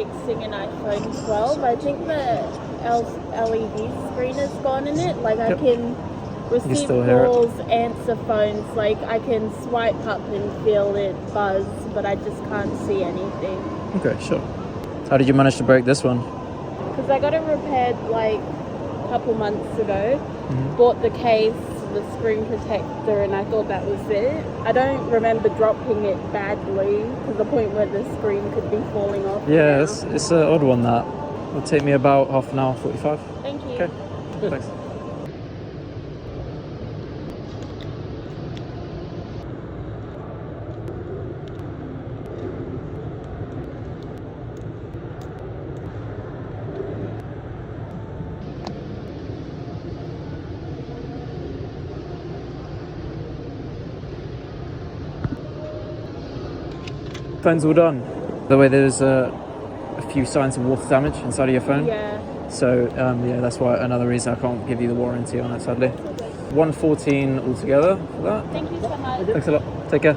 fixing an iPhone 12. I think the LED screen is gone in it. Like I can receive calls, answer phones. Like I can swipe up and feel it buzz, but I just can't see anything. Okay, sure. How did you manage to break this one? Because I got it repaired like a couple months ago. Bought the case, the screen protector, and I thought that was it. I don't remember dropping it badly to the point where the screen could be falling off. Yeah, it's an odd one that. It'll take me about half an hour, 45. Thank you. Okay, thanks. Phone's all done. By the way, there's a few signs of water damage inside of your phone. Yeah. So yeah, that's why another reason I can't give you the warranty on it, sadly. 114 altogether for that. Thank you so much. Thanks a lot. Take care.